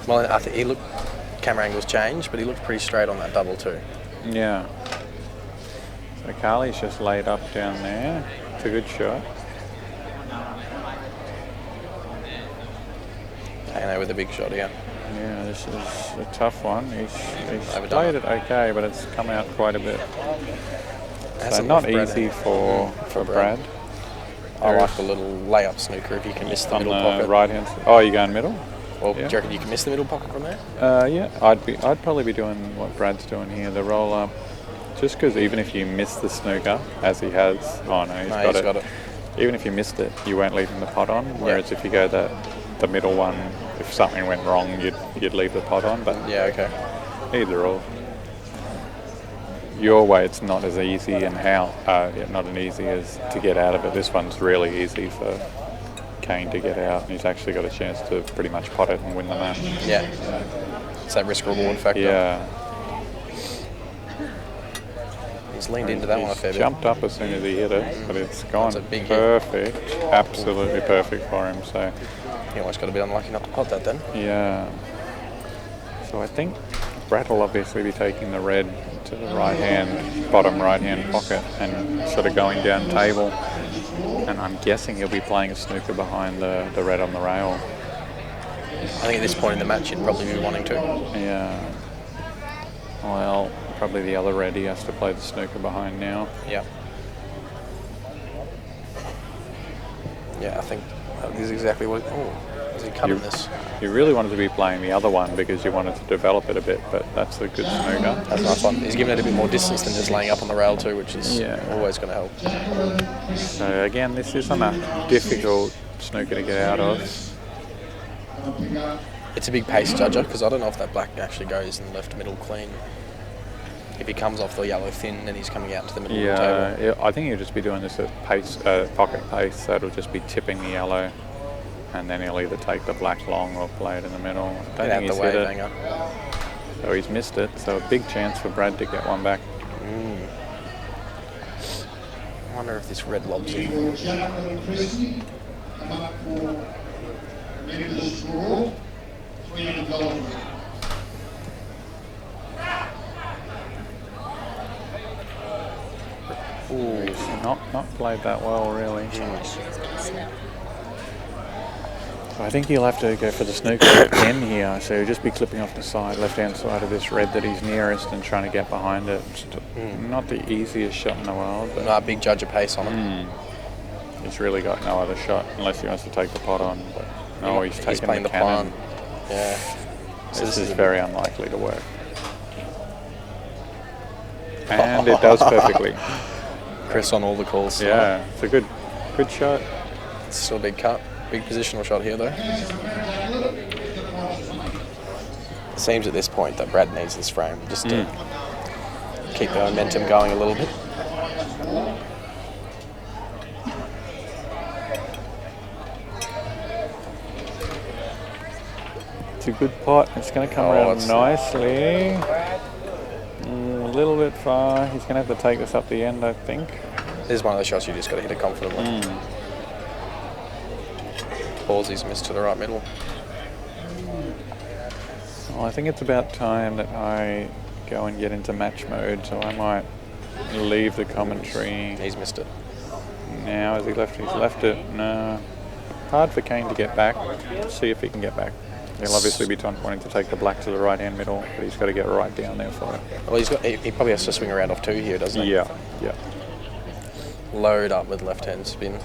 Well, I think he looked, camera angles changed, but he looked pretty straight on that double too. Yeah. So Carly's just laid up down there. It's a good shot. Kane with a big shot here. Yeah, this is a tough one. He's Overdone played it. it okay, but it's come out quite a bit. So Hasn't not left Brad easy in. for Brad. I like the little layup snooker if you can miss the On middle the pocket. right hand. Oh, you going middle? Well, yeah. do you reckon you can miss the middle pocket from there? Yeah, I'd probably be doing what Brad's doing here, the roll up. Just because even if you miss the snooker, as he has, oh no, he's got it. Even if you missed it, you weren't leaving the pot on. Whereas if you go the middle one, if something went wrong, you'd leave the pot on. But Yeah, okay. either or. Your way, it's not as easy, and not as easy as to get out of it. This one's really easy for Kane to get out, and he's actually got a chance to pretty much pot it and win the match. Yeah. It's that risk reward factor. Yeah. He's leaned into that one a fair He's bit. jumped up as soon as he hit it, but it's gone That's a big hit. perfect, absolutely perfect for him. So He almost got a bit unlucky not to pot that then. yeah. So I think Brad will obviously be taking the red to the bottom right hand pocket and sort of going down table. And I'm guessing he'll be playing a snooker behind the red on the rail. I think at this point in the match he'd probably be wanting to. Yeah. Well, probably the other red he has to play the snooker behind now. Yeah. Yeah, I think that is exactly what. Oh, is he cutting this? You really wanted to be playing the other one because you wanted to develop it a bit, but that's a good snooker. That's a nice one. He's giving it a bit more distance than just laying up on the rail too, which is always going to help. So again, this isn't a difficult snooker to get out of. It's a big pace judger because I don't know if that black actually goes in left middle clean. if he comes off the yellow thin, then he's coming out to the middle of the table. Yeah, I think he'll just be doing this at pace, pocket pace, so it'll just be tipping the yellow, and then he'll either take the black long or play it in the middle. I don't Get out think the he's way, hit it, Banger. so he's missed it, so a big chance for Brad to get one back. I wonder if this red lobs in. For Jacqueline Christie, come up for members draw, $300. Ooh, not played that well, really. So I think he'll have to go for the snooker again here. So he'll just be clipping off the side, left-hand side of this red that he's nearest, and trying to get behind it. Not the easiest shot in the world, but No, big judge of pace on him. he's really got no other shot unless he wants to take the pot on. But no, he's taking playing the the cannon. plant. Yeah. So This this is is very unlikely to work. And it does perfectly. Chris on all the calls. Yeah, it's a good shot. It's still a big cut. Big positional shot here, though. It seems at this point that Brad needs this frame just to keep the momentum going a little bit. It's a good pot. It's going to come around nicely. A little bit far. He's going to have to take this up the end, I think. This is one of the shots you just got to hit it confidently. Ballsy's missed to the right middle. Well, I think it's about time that I go and get into match mode, so I might leave the commentary. He's missed it. Now, has he left? He's left it. No. Hard for Kane to get back. See if he can get back. He'll obviously be wanting to take the black to the right hand middle, but he's got to get right down there for it. Well, he probably has to swing around off two here, doesn't he? Yeah. Load up with left hand spin.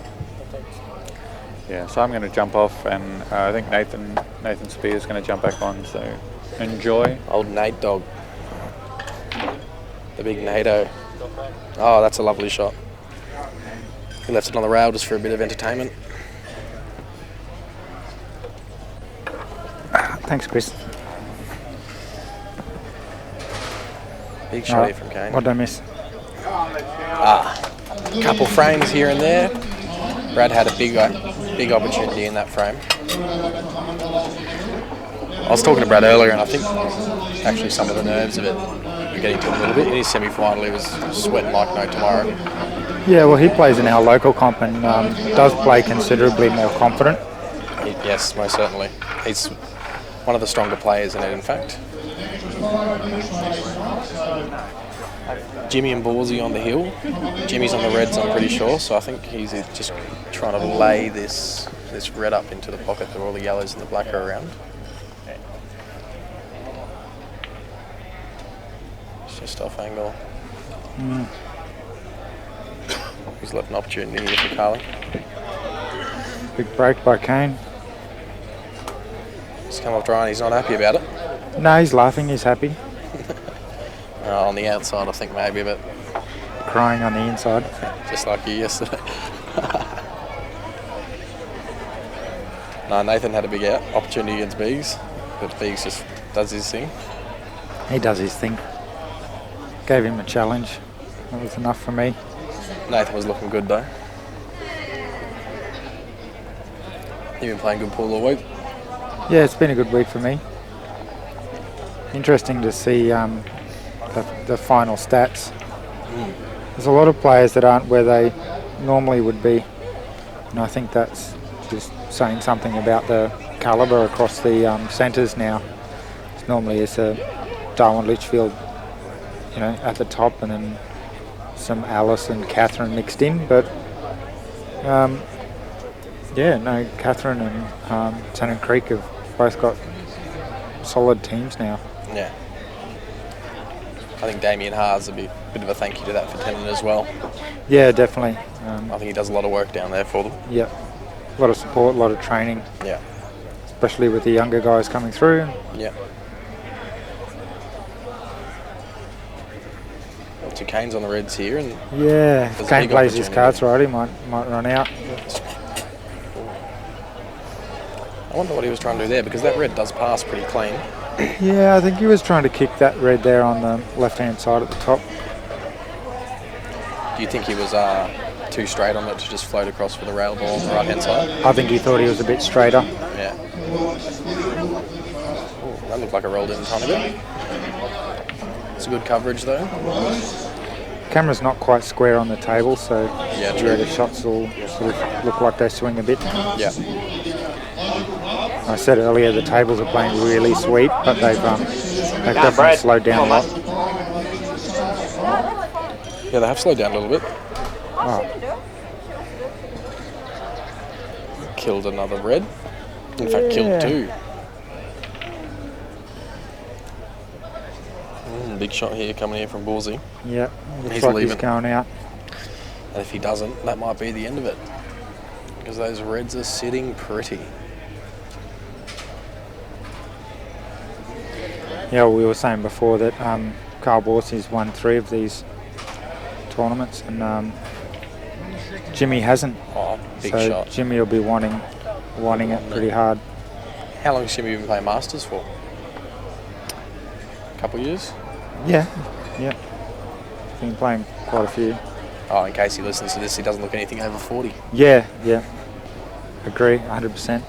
Yeah, so I'm going to jump off, and I think Nathan Spears is going to jump back on, so enjoy. Old Nate dog. The big NATO. Oh, that's a lovely shot. He left it on the rail just for a bit of entertainment. Thanks, Chris. Big shot here from Kane. What did I miss? Couple frames here and there. Brad had a big opportunity in that frame. I was talking to Brad earlier, and I think actually some of the nerves of it were getting to him a little bit. In his semi-final, he was sweating like no tomorrow. Yeah, well, he plays in our local comp and does play considerably more confident. Yes, most certainly. He's one of the stronger players in it, in fact. Jimmy and Ballsy on the hill. Jimmy's on the reds, I'm pretty sure, so I think he's just trying to lay this red up into the pocket that all the yellows and the black are around. It's just off angle. He's left an opportunity here for Carly. Big break by Kane. He's come off dry and he's not happy about it. No, he's laughing, he's happy. On the outside, I think maybe, but Crying on the inside. just like you yesterday. No, Nathan had a big opportunity against Biggs, but Biggs just does his thing. He does his thing. Gave him a challenge. That was enough for me. Nathan was looking good though. You've been playing good pool all week. Yeah, it's been a good week for me. Interesting to see the final stats. There's a lot of players that aren't where they normally would be, and I think that's just saying something about the calibre across the centres now. Normally it's a Darwin Litchfield, at the top, and then some Alice and Catherine mixed in, but Catherine and Tennant Creek have both got solid teams now. Yeah. I think Damien Haas would be a bit of a thank you to that for Tennant as well. Yeah, definitely. I think he does a lot of work down there for them. Yeah, a lot of support, a lot of training. Yeah. Especially with the younger guys coming through. Yeah. So Kane's on the reds here, and yeah, if there's a Kane big plays his opportunity. cards right, he might run out. I wonder what he was trying to do there, because that red does pass pretty clean. Yeah, I think he was trying to kick that red there on the left-hand side at the top. Do you think he was too straight on it to just float across for the rail ball on the right-hand side? I think he thought he was a bit straighter. Yeah. Ooh, that looked like a rolled in tiny bit. It's a good coverage though. Camera's not quite square on the table, so Yeah, true. the shots will sort of look like they swing a bit. Yeah. I said earlier the tables are playing really sweet, but they've definitely Brad. slowed down a lot. Yeah, they have slowed down a little bit. Killed another red. In fact, killed two. Big shot here coming here from Ballsy. Yeah, looks He's like leaving. he's going out. And if he doesn't, that might be the end of it. Because those reds are sitting pretty. Yeah, we were saying before that Carl Borsy's won 3 of these tournaments, and Jimmy hasn't. Oh, big so shot. Jimmy will be wanting it pretty hard. How long has Jimmy been playing Masters for? A couple of years? Yeah. Been playing quite a few. Oh, in case he listens to this, he doesn't look anything over 40. Yeah. Agree, 100%.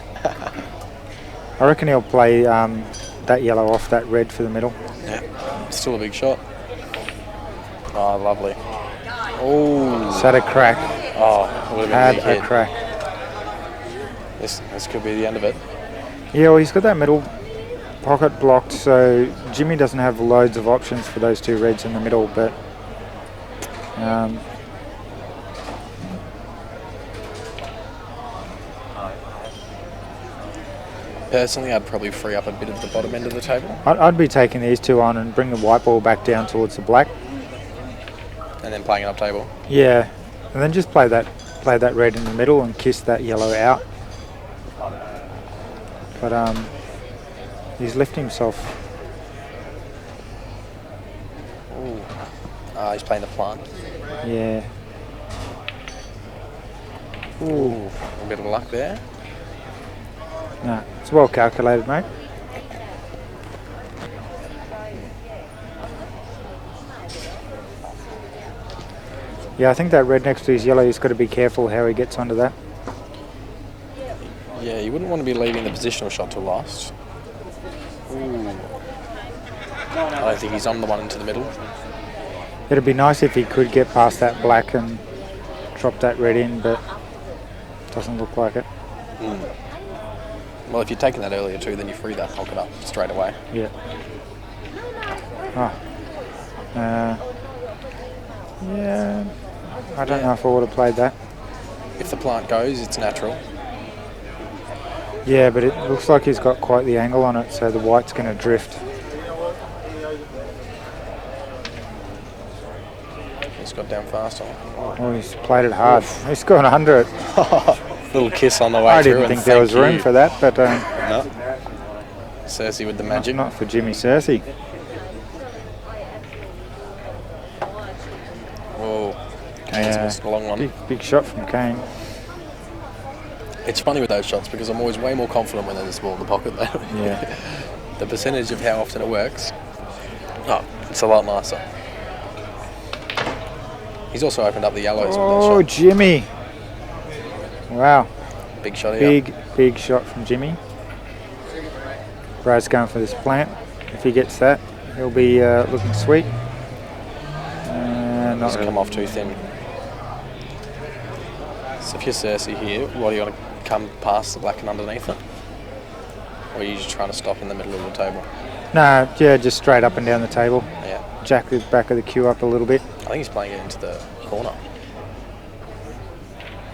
I reckon he'll play that yellow off that red for the middle. Yeah. Still a big shot. Oh, lovely. Oh. It's had a crack. Oh, it would have been a big Had a hit. crack. This could be the end of it. Yeah, well, he's got that middle pocket blocked, so Jimmy doesn't have loads of options for those 2 reds in the middle, but Personally, I'd probably free up a bit of the bottom end of the table I'd be taking these 2 on and bring the white ball back down towards the black. and then playing an up table. Yeah, and then just play that red in the middle and kiss that yellow out. But he's lifting himself. Ooh. He's playing the plant. Yeah. Ooh. A bit of luck there. No, it's well calculated, mate. Yeah, I think that red next to his yellow, he's got to be careful how he gets onto that. Yeah, you wouldn't want to be leaving the positional shot till last. Ooh. I don't think he's on the one into the middle. It'd be nice if he could get past that black and drop that red in, but doesn't look like it. Well, if you'd taken that earlier too, then you free that pocket up straight away. Yeah. Yeah. I don't know if I would have played that. If the plant goes, it's natural. Yeah, but it looks like he's got quite the angle on it, so the white's going to drift. He's got down fast on. Oh, he's played it hard. He's gone under it. Little kiss on the way I through. didn't think there was room for that, but No. Cersei with the magic. not for Jimmy Cersei. Oh, Kane's Yeah. missed a long one. Big shot from Kane. It's funny with those shots because I'm always way more confident when there's a ball in the pocket though. Yeah. The percentage of how often it works, it's a lot nicer. He's also opened up the yellows Oh, with that shot. Jimmy. Wow. Big shot here. Big shot from Jimmy. Brad's going for this plant. If he gets that, he'll be looking sweet. Not Doesn't really. come off too thin. So if you're Cersei here, what do you want to come past the black and underneath it? Or are you just trying to stop in the middle of the table? No, yeah, just straight up and down the table. Yeah. Jack the back of the queue up a little bit. I think he's playing it into the corner.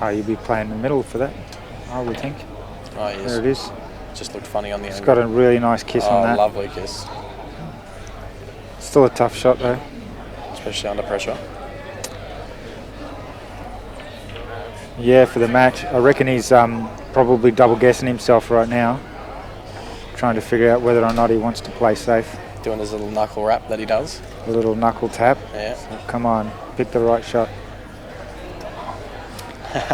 Oh, you'd be playing in the middle for that, I would think. Oh, he is. There it is. Just looked funny on the It's angle. got a really nice kiss on that. Lovely kiss. Still a tough shot though. Especially under pressure. Yeah, for the match. I reckon he's probably double guessing himself right now, trying to figure out whether or not he wants to play safe. Doing his little knuckle wrap that he does. A little knuckle tap. Yeah. Come on, pick the right shot.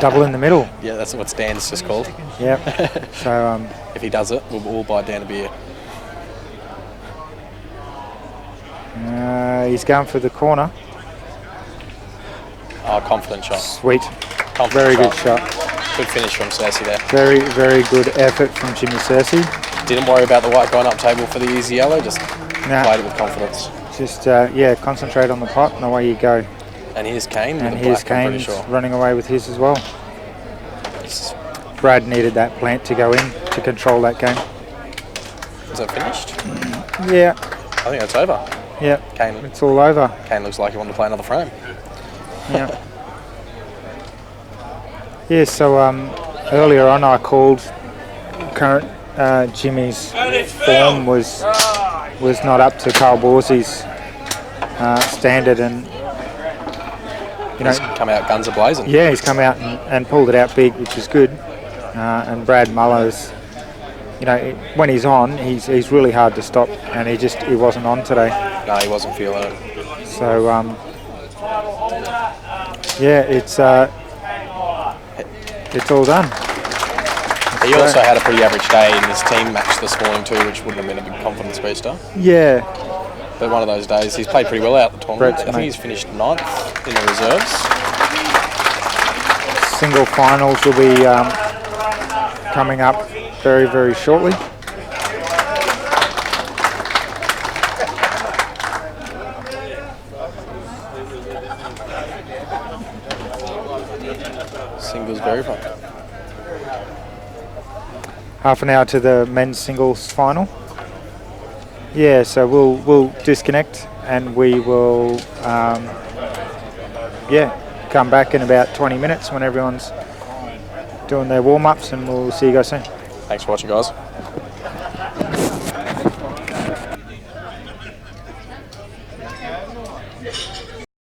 Double in the middle. Yeah, that's what Stan's just called. Yep. So If he does it, we'll all buy Dan a beer. he's going for the corner. Oh, confident shot. Sweet. Confident Very good shot. Good finish from Cersei there. Very, very good effort from Jimmy Cersei. Didn't worry about the white going up table for the easy yellow, just Nah. played it with confidence. Just, concentrate on the pot and away you go. And here's Kane with And the here's black, I'm pretty Kane sure. running away with his as well. Brad needed that plant to go in to control that game. Is it finished? Yeah, I think it's over. yeah, Kane it's all over. looks like he wanted to play another frame. Yeah. Yeah, so earlier on I called current Jimmy's form was not up to Carl Borsey's standard, and He's come out guns a-blazing. yeah, he's come out and pulled it out big, which is good. And Brad Muller's, when he's on, he's really hard to stop, and he wasn't on today. No, he wasn't feeling it. So it's all done. He also had a pretty average day in his team match this morning too, which wouldn't have been a big confidence booster. Yeah, But one of those days, he's played pretty well out the tournament. Brett's I think mate. he's finished 9th in the reserves. single finals will be coming up very, very shortly. Singles verified. Half an hour to the men's singles final. Yeah, so we'll disconnect and we will come back in about 20 minutes when everyone's doing their warm-ups, and we'll see you guys soon. Thanks for watching, guys.